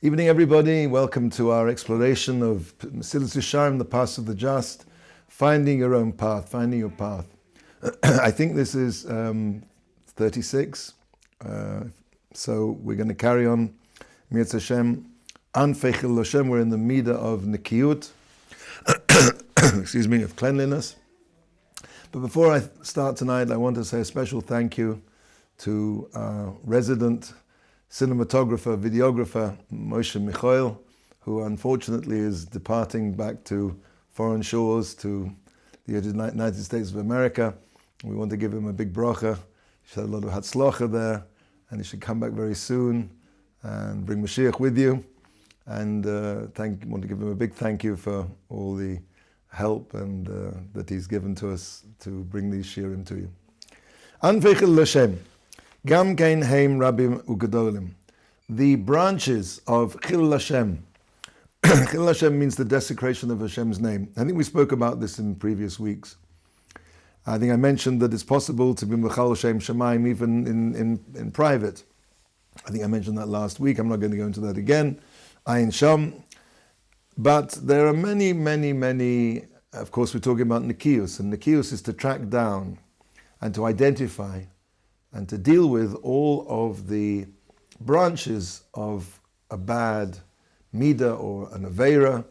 Evening, everybody. Welcome to our exploration of Mesilas Yesharim, the path of the just, finding your own path, finding your path. I think this is 36. So we're going to carry on. Mirz Hashem, Anfechil Hashem. We're in the Midah of Nikiyut, of cleanliness. But before I start tonight, I want to say a special thank you to our resident cinematographer, videographer, Moshe Michael, who unfortunately is departing back to foreign shores, to the United States of America. We want to give him a big bracha. He should have a lot of hatzlacha there, and he should come back very soon and bring Mashiach with you. And want to give him a big thank you for all the help and that he's given to us to bring these shiurim to you. Anfechil Hashem. Gam kein heim rabbim ugedolim. The branches of Chil Hashem. Chil Hashem means the desecration of Hashem's name. I think we spoke about this in previous weeks. I think I mentioned that it's possible to be Mechal Shem Shemaim even in private. I think I mentioned that last week. I'm not going to go into that again. Ayin Sham. But there are many, of course we're talking about Nikius, and Nikius is to track down and to identify and to deal with all of the branches of a bad midah or an aveira.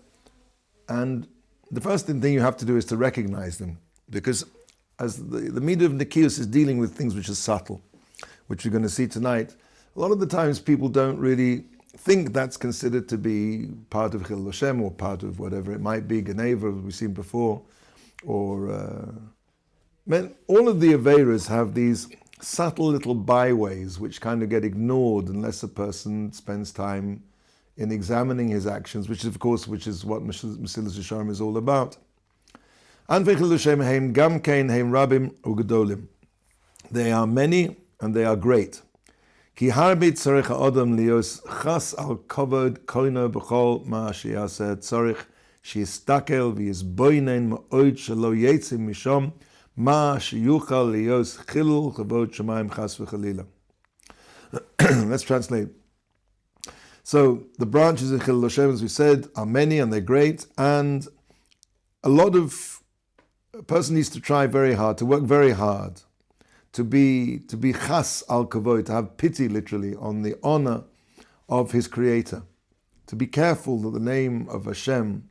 And the first thing you have to do is to recognize them, because as the midah of Nikius is dealing with things which are subtle, which we're going to see tonight, a lot of the times people don't really think that's considered to be part of Chil Hashem or part of whatever it might be, Geneva, as we've seen before, or all of the aveiras have these subtle little byways which kind of get ignored unless a person spends time in examining his actions, which is what Mesilas Yesharim is all about. They are many and they are great. Ki harbi tzarich ha'adam lios chas al kavod koino b'chol ma sheyaseh tzarich sheyistakel v'yizboinen ma'od shelo yetzim mishom ma sheyuchal lios chilul chavod shemaim chas v'chalila. Let's translate. So the branches of Chil Hashem, as we said, are many and they're great, and a person needs to try very hard, to work very hard, to be chas al kavod, to have pity literally on the honor of his creator, to be careful that the name of Hashem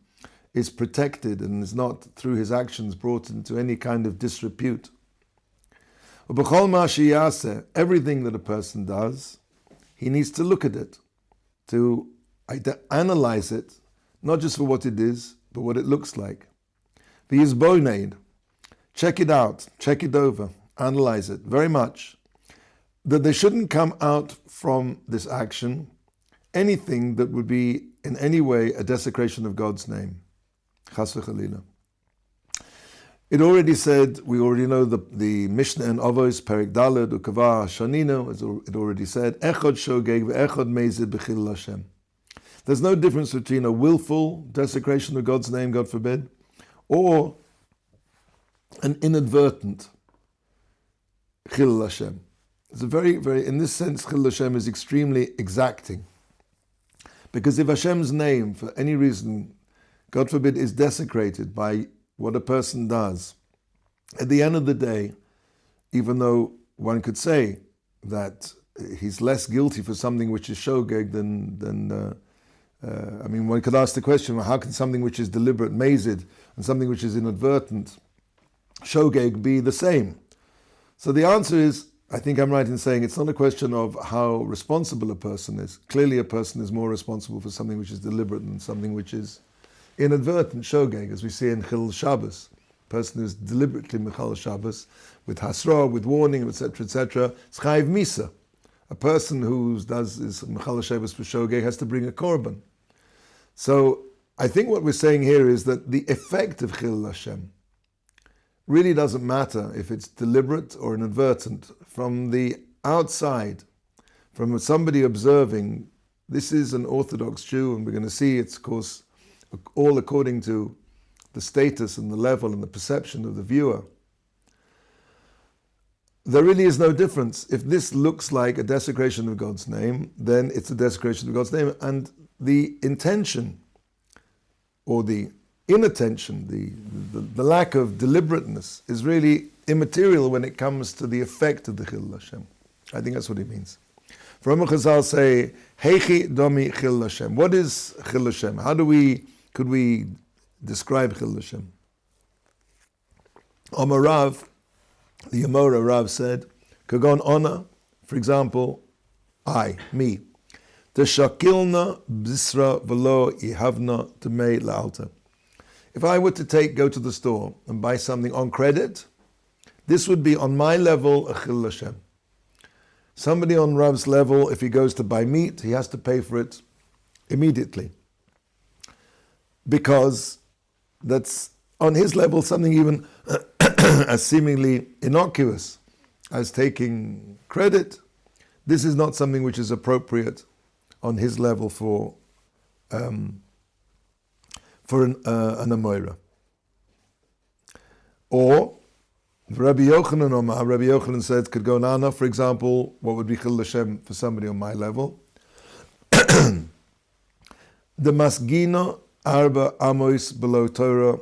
is protected and is not through his actions brought into any kind of disrepute. Everything that a person does, he needs to look at it, to analyze it, not just for what it is, but what it looks like. Check it out, check it over, analyze it very much, that there shouldn't come out from this action anything that would be in any way a desecration of God's name. Chas v'chalila. It already said, we already know the Mishnah in Avos, Perek Daled, Ukava Shanino, as it already said, Echad shogeg ve'echad mezid b'chil Hashem. There's no difference between a willful desecration of God's name, God forbid, or an inadvertent Chil Hashem. It's a very, in this sense, Chil Hashem is extremely exacting. Because if Hashem's name, for any reason, God forbid, is desecrated by what a person does, at the end of the day, even though one could say that he's less guilty for something which is shogeg than one could ask the question, well, how can something which is deliberate, mazid, and something which is inadvertent, shogeg, be the same? So the answer is, I think I'm right in saying it's not a question of how responsible a person is. Clearly a person is more responsible for something which is deliberate than something which is inadvertent, shogeg, as we see in Chil Shabbos. A person who is deliberately Mechal Shabbos, with hasra, with warning, etc., it's chayiv misa. A person who does is Mechal Shabbos for shogeg has to bring a korban. So I think what we're saying here is that the effect of Chil Hashem really doesn't matter if it's deliberate or inadvertent. From the outside, from somebody observing, this is an Orthodox Jew, and we're going to see it's, of course, all according to the status and the level and the perception of the viewer. There really is no difference. If this looks like a desecration of God's name, then it's a desecration of God's name. And the intention or the inattention, the lack of deliberateness is really immaterial when it comes to the effect of the Chillul Hashem. I think that's what he means. For Chazal say, Heichi domi Chillul Hashem. What is Chillul Hashem? Could we describe Chillul Hashem? Omar Rav, the Yemora Rav said, Kagon Ona, for example, me. Teshakilna b'sra v'lo yihavna t'mei la'alta. If I were to go to the store and buy something on credit, this would be on my level a Chillul Hashem. Somebody on Rav's level, if he goes to buy meat, he has to pay for it immediately. Because that's on his level something even as seemingly innocuous as taking credit. This is not something which is appropriate on his level for an Amoira. Or Rabbi Yochanan said, could go Nana, for example, what would be Chillul Hashem for somebody on my level? The Masgina Arba Amos below Torah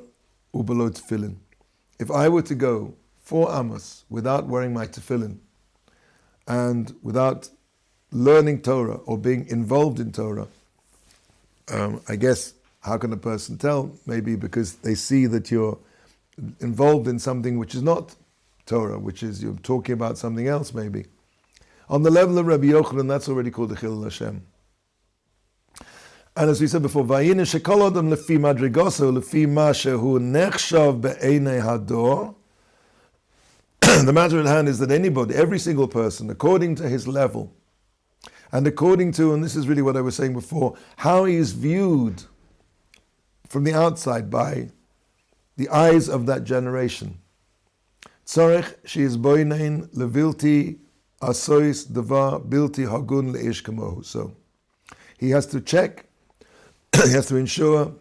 u below Tefillin. If I were to go 4 Amos without wearing my Tefillin and without learning Torah or being involved in Torah, I guess, how can a person tell? Maybe because they see that you're involved in something which is not Torah, which is you're talking about something else maybe. On the level of Rabbi Yochanan, that's already called the Chillul Hashem. And as we said before, Vayine shekol adam lefi madrigoso lefi ma shehu nechshav be'einei hador. The matter at hand is that every single person, according to his level, and according to, and this is really what I was saying before, how he is viewed from the outside by the eyes of that generation. Tzorech sheis boinein levilti asois davar bilti hagun leish kamohu. So he has to check, he has to ensure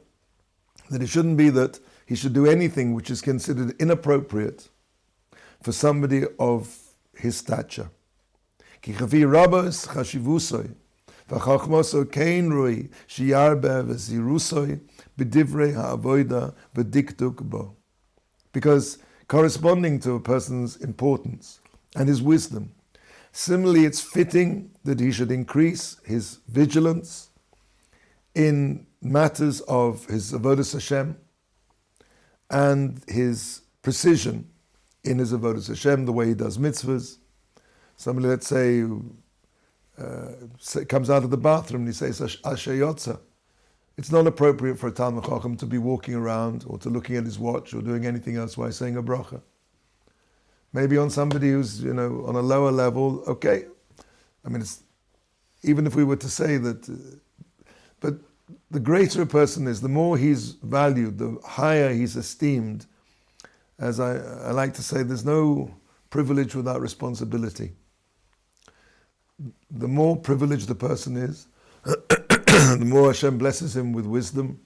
that it shouldn't be that he should do anything which is considered inappropriate for somebody of his stature. Ki chavi rabbos chashivusoi v'chachmoso kein roi shiyarbe v'zirusoi b'divrei ha'avoida v'diktuk bo. Because corresponding to a person's importance and his wisdom, similarly it's fitting that he should increase his vigilance in matters of his avodas Hashem and his precision in his avodas Hashem, the way he does mitzvahs. Somebody, let's say, comes out of the bathroom and he says Asher Yotza. It's not appropriate for a Talmid Chacham to be walking around or to looking at his watch or doing anything else while saying a bracha. Maybe on somebody who's on a lower level, okay. I mean, even if we were to say that, but the greater a person is, the more he's valued, the higher he's esteemed. As I like to say, there's no privilege without responsibility. The more privileged the person is, the more Hashem blesses him with wisdom,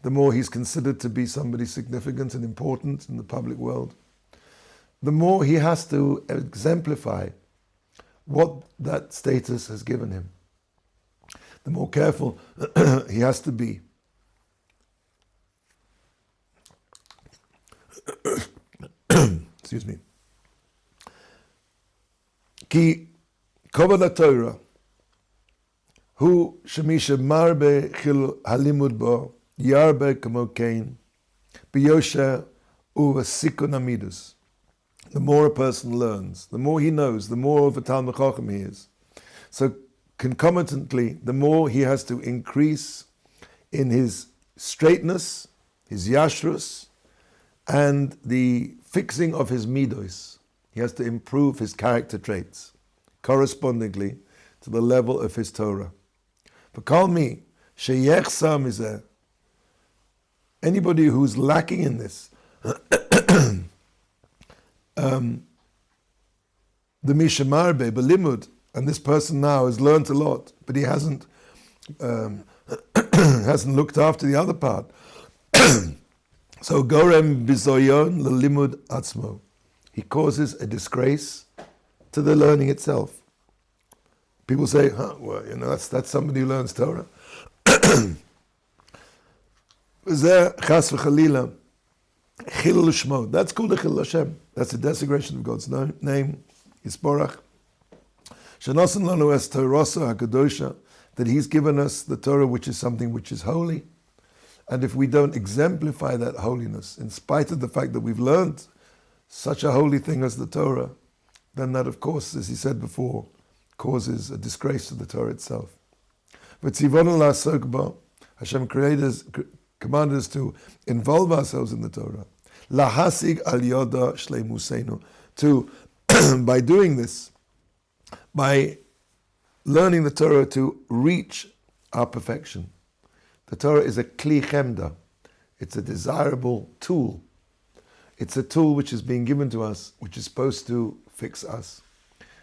the more he's considered to be somebody significant and important in the public world, the more he has to exemplify what that status has given him. The more careful he has to be. Excuse me. Ki Kovod Torah, hu shemisha marbe chil halimud bo yarbe kamo kain biyosha uvasikon amidus. The more a person learns, the more he knows, the more of a Talmid Chacham he is. So concomitantly, the more he has to increase in his straightness, his yashrus, and the fixing of his midos. He has to improve his character traits correspondingly to the level of his Torah. For call me, sheyechsa mizeh, anybody who's lacking in this, the mishamarbe, belimud, and this person now has learned a lot, but he hasn't looked after the other part. So gorem bizoyon lelimud atzmo. He causes a disgrace to the learning itself. People say, well, that's somebody who learns Torah. Zeh chas v'chalila, chilul shmo. That's called a chilul Hashem. That's a desecration of God's name, Yisborach. Shenosan lanu es Torasa HaKadosha, that He's given us the Torah, which is something which is holy. And if we don't exemplify that holiness, in spite of the fact that we've learned such a holy thing as the Torah, then that, of course, as he said before, causes a disgrace to the Torah itself. But Tzivonu la'asok ba, Hashem commanded us to involve ourselves in the Torah. Lahasig al yoda shleimusenu, to, by doing this, by learning the Torah, to reach our perfection. The Torah is a kli chemda. It's a desirable tool. It's a tool which is being given to us, which is supposed to fix us.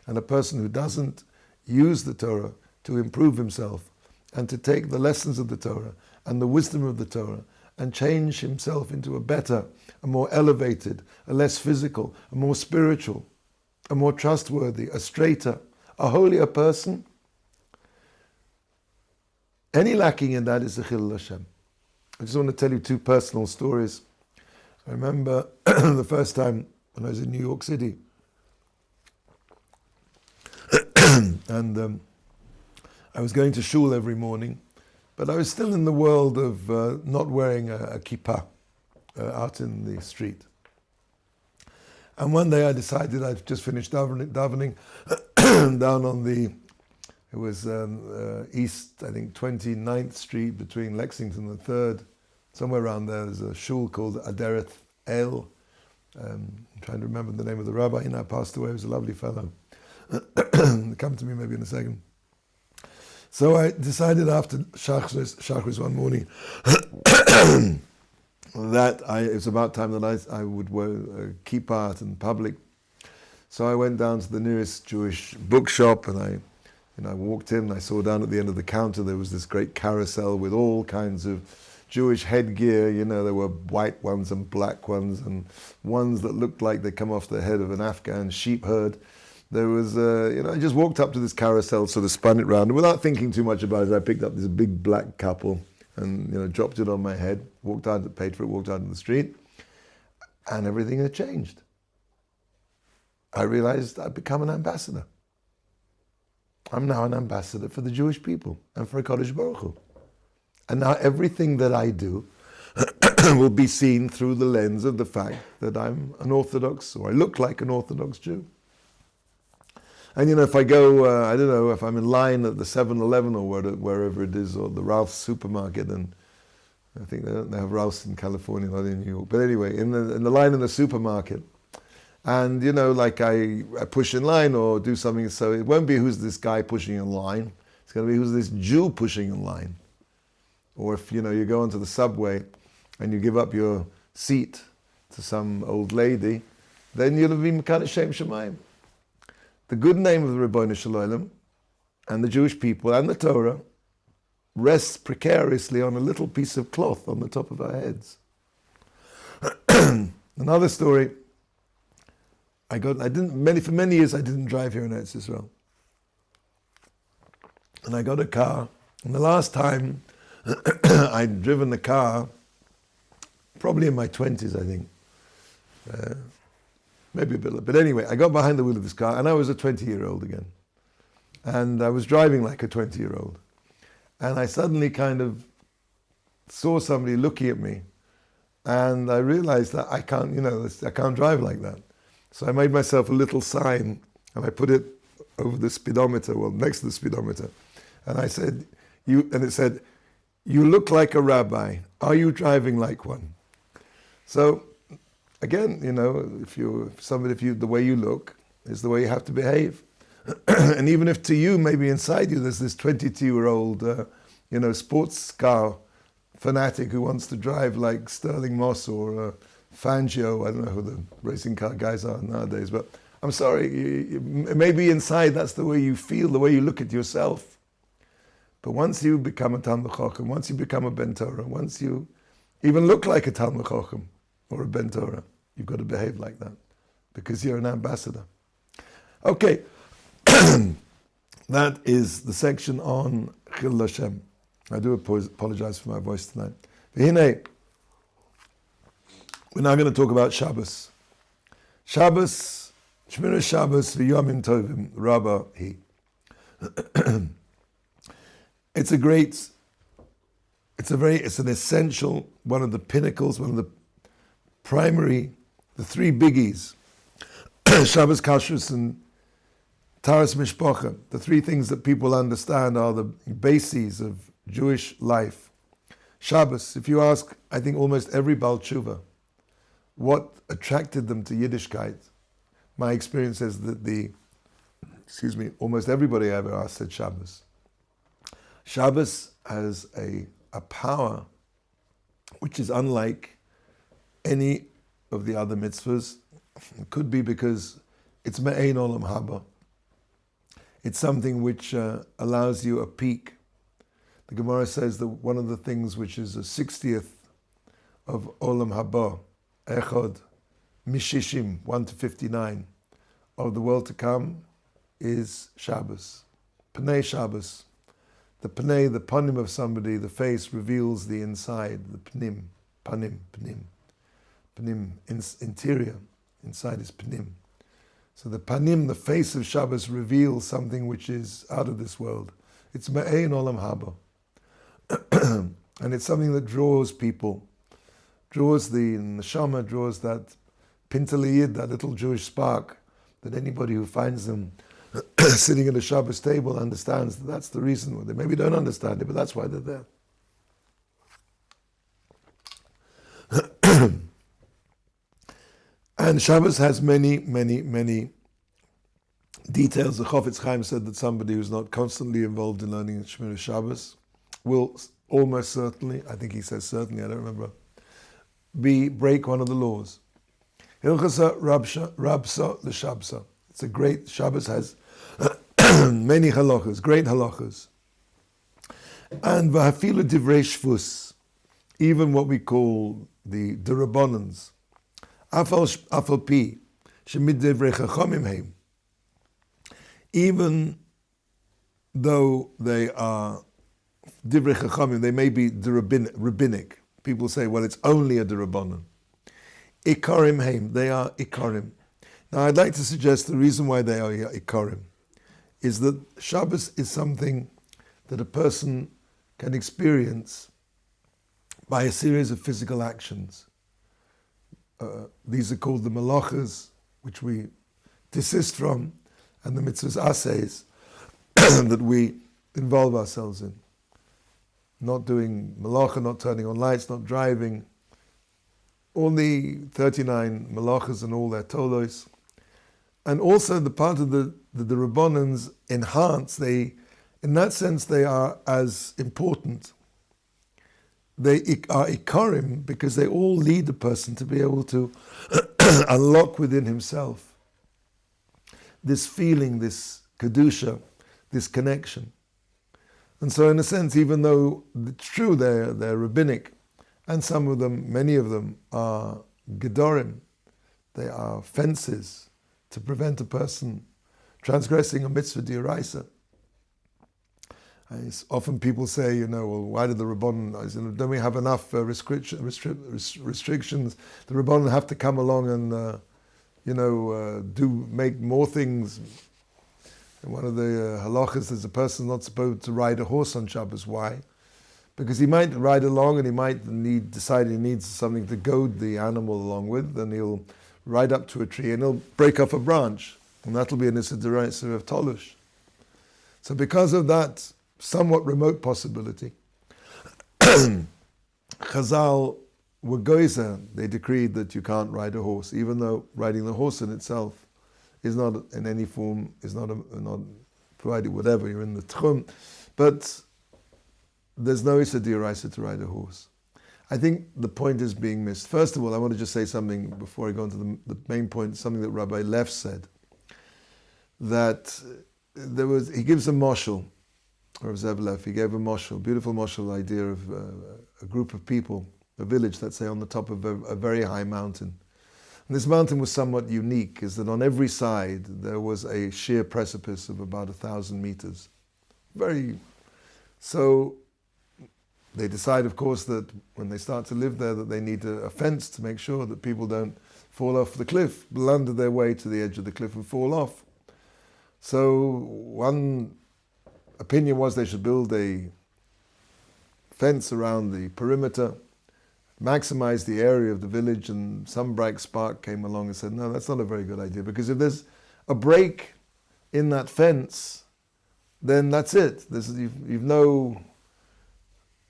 And a person who doesn't use the Torah to improve himself and to take the lessons of the Torah and the wisdom of the Torah and change himself into a better, a more elevated, a less physical, a more spiritual, a more trustworthy, a straighter, a holier person, any lacking in that is the Chilul Hashem. I just want to tell you two personal stories. I remember the first time when I was in New York City, and I was going to shul every morning, but I was still in the world of not wearing a kippah out in the street. And one day I decided, I'd just finished davening down on the, it was East, I think 29th Street between Lexington and 3rd, somewhere around there. There's a shul called Adereth El. I'm trying to remember the name of the rabbi. He now passed away. He was a lovely fellow. Come to me maybe in a second. So I decided after Shachris one morning that it was about time that I would wear a kippah out in public. So I went down to the nearest Jewish bookshop, and I walked in, and I saw down at the end of the counter there was this great carousel with all kinds of Jewish headgear. You know, there were white ones and black ones, and ones that looked like they come off the head of an Afghan sheep herd. There was, I just walked up to this carousel, sort of spun it round, and without thinking too much about it, I picked up this big black couple and, dropped it on my head, walked out, paid for it, walked out in the street, and everything had changed. I realized I'd become an ambassador. I'm now an ambassador for the Jewish people and for HaKadosh Baruch Hu. And now everything that I do will be seen through the lens of the fact that I'm an Orthodox, or I look like an Orthodox Jew. And if I go, I don't know, if I'm in line at the 7-Eleven or wherever it is, or the Ralph's supermarket, and I think they have Ralph's in California, not in New York. But anyway, in the line in the supermarket, and like I push in line or do something, so it won't be who's this guy pushing in line, it's going to be who's this Jew pushing in line. Or if you go onto the subway and you give up your seat to some old lady, then you'll be Mekadosh Shem Shemayim. The good name of the Ribbono Shel Olam and the Jewish people and the Torah rests precariously on a little piece of cloth on the top of our heads. Another story. For many years I didn't drive here in Eretz Yisrael. And I got a car, and the last time I'd driven the car, probably in my 20s, I think. Maybe a bit, but anyway, I got behind the wheel of this car, and I was a 20-year-old again. And I was driving like a 20-year-old. And I suddenly kind of saw somebody looking at me, and I realized that I can't drive like that. So I made myself a little sign, and I put it over the speedometer, next to the speedometer. And I said, it said, "You look like a rabbi. Are you driving like one?" So, again, the way you look is the way you have to behave. And even if to you, maybe inside you, there's this 22-year-old, sports car fanatic who wants to drive like Sterling Moss or Fangio, I don't know who the racing car guys are nowadays, but I'm sorry, maybe inside that's the way you feel, the way you look at yourself. But once you become a Talmid Chacham, once you become a Ben Torah, once you even look like a Talmid Chacham or a Ben Torah, you've got to behave like that because you're an ambassador. Okay, that is the section on Chilul Hashem. I do apologize for my voice tonight. We're now going to talk about Shabbos. Shabbos, Shmira Shabbos, v'yomim tovim, Rabbi he. It's an essential, one of the pinnacles, one of the primary, the three biggies, Shabbos, Kashrus, and Taras Mishpacha. The three things that people understand are the bases of Jewish life. Shabbos, if you ask, I think almost every Baal Tshuva, what attracted them to Yiddishkeit, my experience is that almost everybody I ever asked said Shabbos. Shabbos has a power which is unlike any of the other mitzvahs. It could be because it's me'ein olam haba. It's something which allows you a peek. The Gemara says that one of the things which is a 60th of olam haba, echad, mishishim, 1 to 59, of the world to come, is Shabbos. Pnei Shabbos. The pnei, the panim of somebody, the face reveals the inside, the pnim, panim, interior, inside is pnim. So the panim, the face of Shabbos, reveals something which is out of this world. It's me'ein olam haba. And it's something that draws people, draws the neshama, draws that pintaliyid, that little Jewish spark, that anybody who finds them sitting at a Shabbos table understands that that's the reason. They maybe don't understand it, but that's why they're there. And Shabbos has many, many, many details. The Chofetz Chaim said that somebody who's not constantly involved in learning Shmira Shabbos will almost certainly, I think he says certainly, I don't remember, break one of the laws. Hilchasa Rabsa l'Shabsa. It's a great, Shabbos has many halachas, great halachas. And v'hafilu divrei shvus, even what we call the derabbanans, afal pi, shemid divrei chachamim heim, even though they are divrei chachamim, they may be rabbinic. People say, well, it's only a derabbanan. Ikarim heim, they are ikarim. Now, I'd like to suggest the reason why they are ikarim is that Shabbos is something that a person can experience by a series of physical actions. These are called the malachas, which we desist from, and the mitzvahs assays that we involve ourselves in. Not doing malacha, not turning on lights, not driving, all the 39 malachas and all their tolos. And also the part of the Rabbanans enhance, in that sense they are as important. They are ikarim because they all lead the person to be able to unlock within himself this feeling, this kedusha, this connection. And so in a sense, even though it's true they're rabbinic, and some of them, many of them are gedorim, they are fences to prevent a person transgressing a mitzvah d'oraisa. Often people say, well, why did the Rabbanan, don't we have enough restrictions? The Rabbanan have to come along and, make more things. And one of the halachas is a person not supposed to ride a horse on Shabbos. Why? Because he might ride along and he might decide he needs something to goad the animal along with, and he'll ride up to a tree and he'll break off a branch, and that'll be an issa d'oraisa of tolush. So because of that somewhat remote possibility, Chazal were goizer, they decreed that you can't ride a horse, even though riding the horse in itself is not in any form, is not provided whatever, you're in the tchum, but there's no issa d'oraisa to ride a horse. I think the point is being missed. First of all, I want to just say something before I go into the main point, something that Rabbi Leff said, that he gives a moshel, or Zev Leff, he gave a moshel, beautiful moshel idea of a group of people, a village, let's say, on the top of a very high mountain. And this mountain was somewhat unique, is that on every side there was a sheer precipice of about 1,000 meters. So they decide, of course, that when they start to live there, that they need a fence to make sure that people don't fall off the cliff, blunder their way to the edge of the cliff and fall off. So one opinion was they should build a fence around the perimeter, maximize the area of the village, and some bright spark came along and said, no, that's not a very good idea, because if there's a break in that fence, then that's it. You've no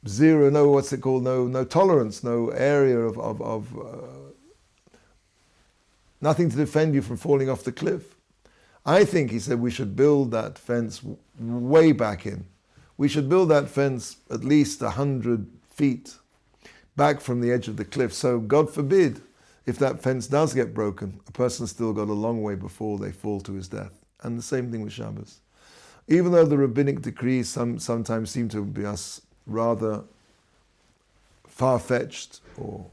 zero, no, what's it called, no tolerance, no area of nothing to defend you from falling off the cliff. I think, he said, we should build that fence way back in. We should build that fence at least 100 feet back from the edge of the cliff. So God forbid, if that fence does get broken, a person's still got a long way before they fall to his death. And the same thing with Shabbos. Even though the rabbinic decrees sometimes seem to be us rather far-fetched or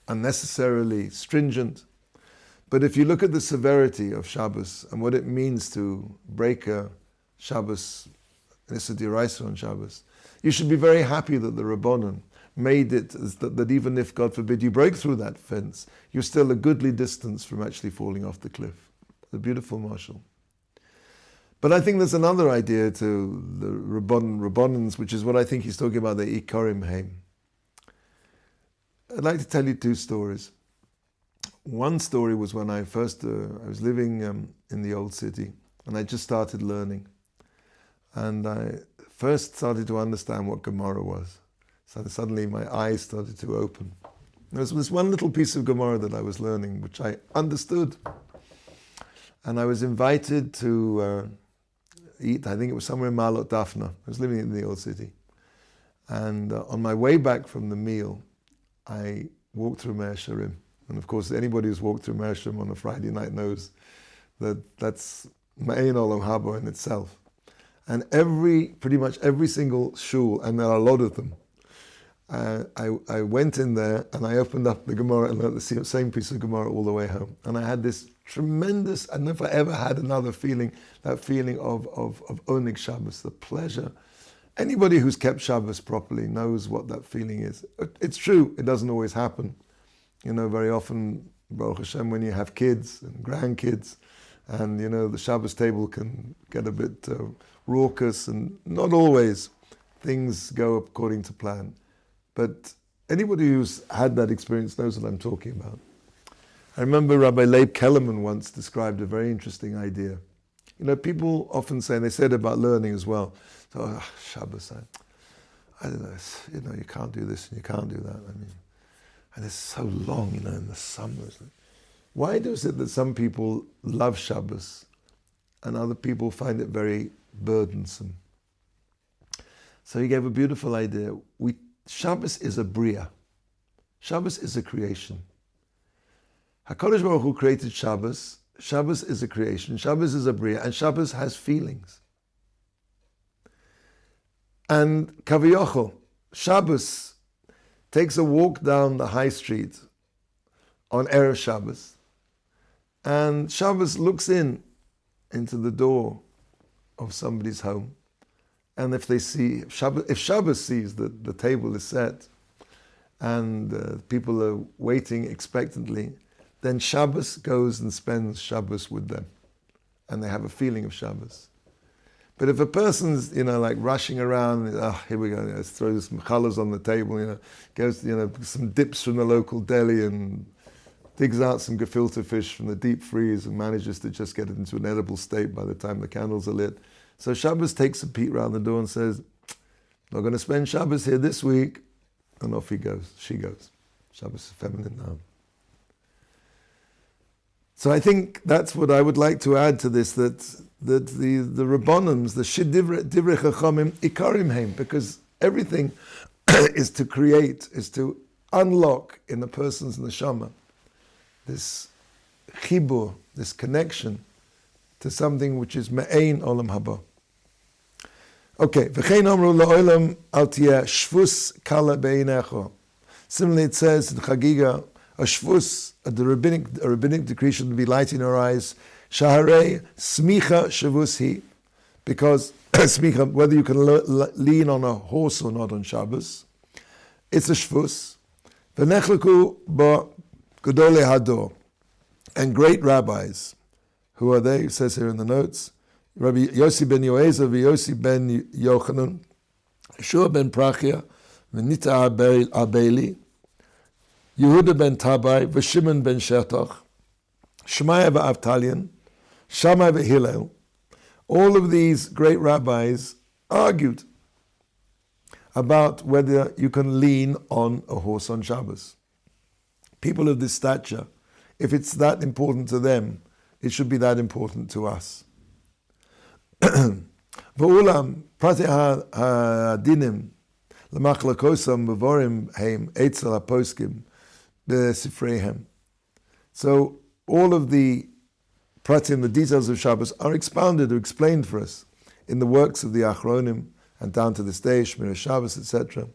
unnecessarily stringent, but if you look at the severity of Shabbos and what it means to break a Shabbos, Nissa D'Oraisa on Shabbos, you should be very happy that the Rabbanon made it that even if, God forbid, you break through that fence, you're still a goodly distance from actually falling off the cliff. The beautiful marshal. But I think there's another idea to the Rabbanans, which is what I think he's talking about, the Ikarim Heim. I'd like to tell you two stories. One story was when I was living in the old city, and I just started learning. And I first started to understand what Gemara was. So suddenly my eyes started to open. There was this one little piece of Gemara that I was learning, which I understood. And I was invited to eat, I think it was somewhere in Ma'alot Daphna. I was living in the old city. And on my way back from the meal, I walked through Yesharim. And of course, anybody who's walked through Yesharim on a Friday night knows that that's Ma'ain Olam Haba in itself. And pretty much every single shul, and there are a lot of them, I went in there and I opened up the Gemara and learned the same piece of Gemara all the way home. And I had this tremendous, I don't know if I ever had another feeling, that feeling of Oneg Shabbos, the pleasure. Anybody who's kept Shabbos properly knows what that feeling is. It's true, it doesn't always happen. You know, very often, Baruch Hashem, when you have kids and grandkids, and you know, the Shabbos table can get a bit raucous, and not always things go according to plan. But anybody who's had that experience knows what I'm talking about. I remember Rabbi Leib Kellerman once described a very interesting idea. You know, people often say, and they said about learning as well, so, Shabbos, I don't know, you know, you can't do this and you can't do that. I mean, and it's so long, you know, in the summers. Why is it that some people love Shabbos and other people find it very burdensome? So he gave a beautiful idea. Shabbos is a bria. Shabbos is a creation. HaKadosh Baruch Hu created Shabbos. Shabbos is a creation. Shabbos is a bria, and Shabbos has feelings. And Kaviyochel, Shabbos takes a walk down the high street on Erev Shabbos, and Shabbos looks into the door of somebody's home, and if Shabbos sees that the table is set and people are waiting expectantly, then Shabbos goes and spends Shabbos with them, and they have a feeling of Shabbos. But if a person's, you know, like rushing around, here we go, let's throw some challahs on the table, you know, goes, you know, some dips from the local deli and digs out some gefilte fish from the deep freeze and manages to just get it into an edible state by the time the candles are lit. So Shabbos takes a peek round the door and says, not going to spend Shabbos here this week. And off he goes, she goes. Shabbos is a feminine noun. So I think that's what I would like to add to this, that the Rabbanans, the Divrei Chachamim, Ikarim Heim, because everything is to create, is to unlock in a person's neshama this chibur, this connection to something which is me'ein olam haba. Okay, v'chein amru la'olam al tiyeh shvus kala be'inecho. Similarly, it says in Chagiga, a shvus, a rabbinic decree should be light in our eyes. Shaharei smicha shavus hi, because smicha, whether you can lean on a horse or not on Shabbos, it's a shvus. V'nechleku bo gedolei hador, and great rabbis. Who are they? It says here in the notes, Rabbi Yossi ben Yoezer, Yossi ben Yochanan, Shiur ben Prachia, V'nita Abeli, Yehuda ben Tabai, V'Shimon ben Shetach, Shemaiah v'Avtalion, Shammai v'Hillel. All of these great rabbis argued about whether you can lean on a horse on Shabbos. People of this stature, if it's that important to them, it should be that important to us. V'ulam prati ha'adinim l'machlokosam b'vorim heim etzel ha'poskim b'sifreihem. So all of the pratim, the details of Shabbos, are expounded or explained for us in the works of the Achronim and down to this day, Shmir Shabbos, etc.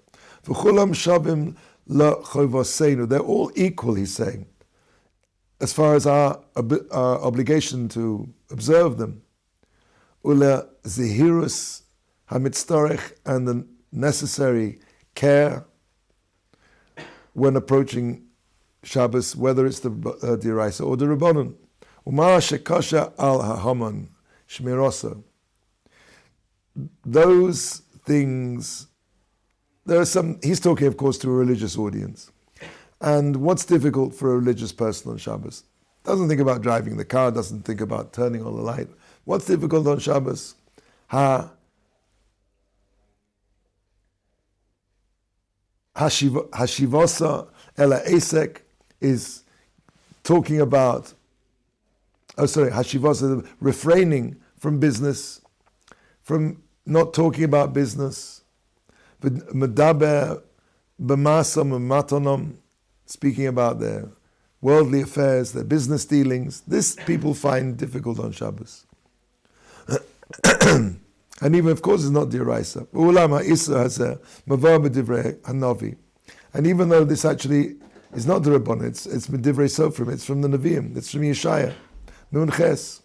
V'chulam shavim la'chovaseinu. They're all equal, he's saying, as far as our obligation to observe them. Ula zehirus hamitztorech, and the necessary care when approaching Shabbos, whether it's the D'Oraisa or the Rabbanon. Umar shekasha al hahaman shmirosa. Those things, there are some, he's talking of course to a religious audience. And what's difficult for a religious person on Shabbos? Doesn't think about driving the car, doesn't think about turning on the light. What's difficult on Shabbos? Hashivasa ela esek is talking about, hashivasa, refraining from business, from not talking about business. Medaber b'masam matonom, speaking about their worldly affairs, their business dealings. This people find difficult on Shabbos. And even, of course, it's not D'Oraisa. And even though this actually is not the Rabbon, it's Medivrei Sofrim, it's from the Nevi'im, it's from Yeshaya, Nun Ches.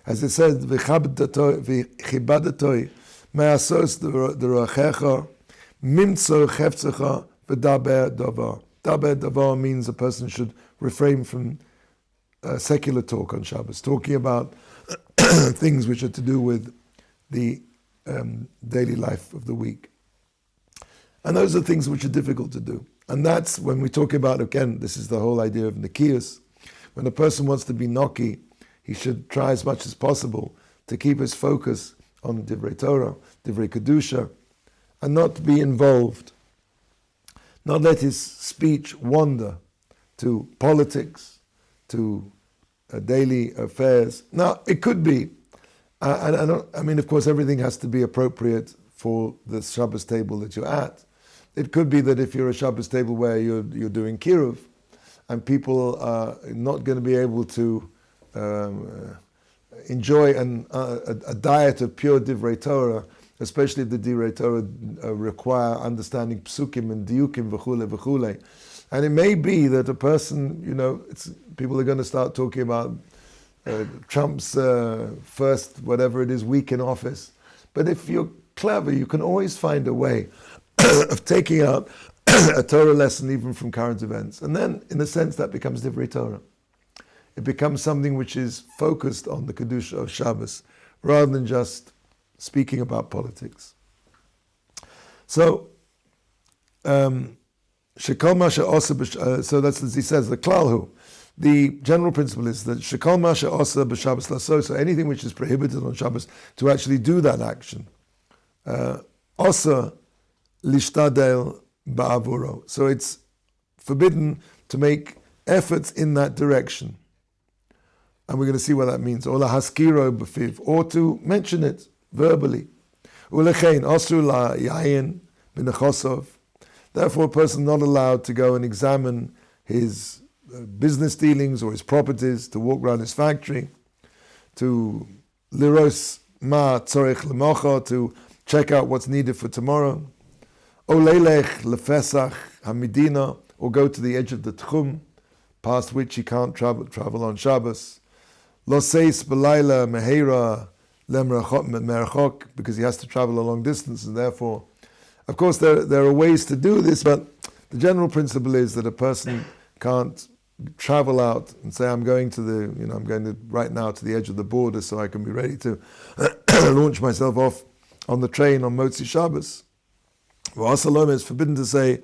As it says, V'chibadatoi me'asos d'roachecha mimtzo chefzecha v'daber davar. Daber davar means a person should refrain from secular talk on Shabbos, talking about things which are to do with the daily life of the week. And those are things which are difficult to do. And that's when we talk about, again, this is the whole idea of Nikias. When a person wants to be Noki, he should try as much as possible to keep his focus on Divrei Torah, Divrei Kedusha, and not be involved. Not let his speech wander to politics, to daily affairs. Now, it could be, I mean, of course, everything has to be appropriate for the Shabbos table that you're at. It could be that if you're a Shabbos table where you're doing kiruv, and people are not going to be able to enjoy a diet of pure Divrei Torah, especially if the Divrei Torah require understanding psukim and diukim v'chule v'chule. And it may be that a person, people are going to start talking about Trump's first, whatever it is, week in office. But if you're clever, you can always find a way of taking out a Torah lesson even from current events. And then, in a sense, that becomes Divrei Torah. It becomes something which is focused on the Kedusha of Shabbos, rather than just speaking about politics. So, Shekol Masha Osa, so that's as he says, the Klalhu. The general principle is that Shekol Masha Osa b'Shabbos Laso, so anything which is prohibited on Shabbos, to actually do that action. Osa Lishtadel Ba'avuro. So it's forbidden to make efforts in that direction. And we're going to see what that means. Or la haskiro b'fiv, or to mention it verbally. Ulechein osru la yayin b'nechosov. Therefore, a person not allowed to go and examine his business dealings or his properties, to walk around his factory, to liros ma tzorech lemocha, to check out what's needed for tomorrow. O leilech lefesach hamidina, or go to the edge of the tchum, past which he can't travel on Shabbos. Lo seis b'layla meheira lemerachok, because he has to travel a long distance, and therefore, of course, there are ways to do this, but The general principle is that a person can't travel out and say, I'm going right now to the edge of the border so I can be ready to launch myself off on the train on Motzi Shabbos. V'asalom is forbidden to say,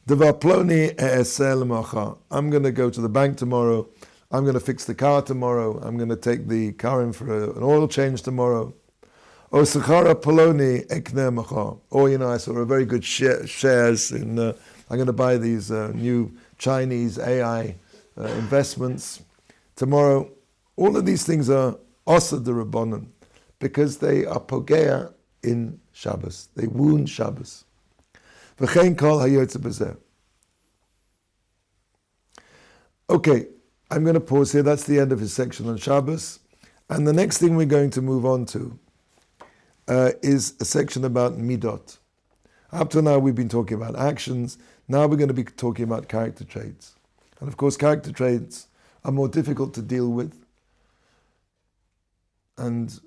Devar ploni e'eseh l'macha. I'm going to go to the bank tomorrow. I'm going to fix the car tomorrow. I'm going to take the car in for an oil change tomorrow. Or sechara poloni ekneh macha. Or, I saw a very good shares in, I'm going to buy these new Chinese AI investments tomorrow. All of these things are osad d'Rabbanan because they are pogea in Shabbos. They wound Shabbos. V'chein kol hayotze b'zeh. Okay, I'm going to pause here. That's the end of his section on Shabbos. And the next thing we're going to move on to is a section about midot. Up to now we've been talking about actions. Now we're going to be talking about character traits. And of course character traits are more difficult to deal with. And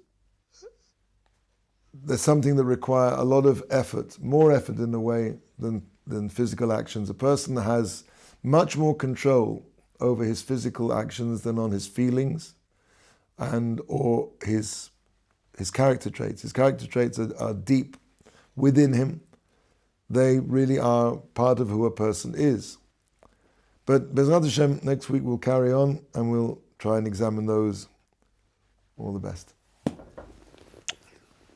there's something that require a lot of effort, more effort in a way than physical actions. A person has much more control over his physical actions than on his feelings or his character traits. His character traits are deep within him. They really are part of who a person is. But Bezrat Hashem, next week we'll carry on and we'll try and examine those. All the best.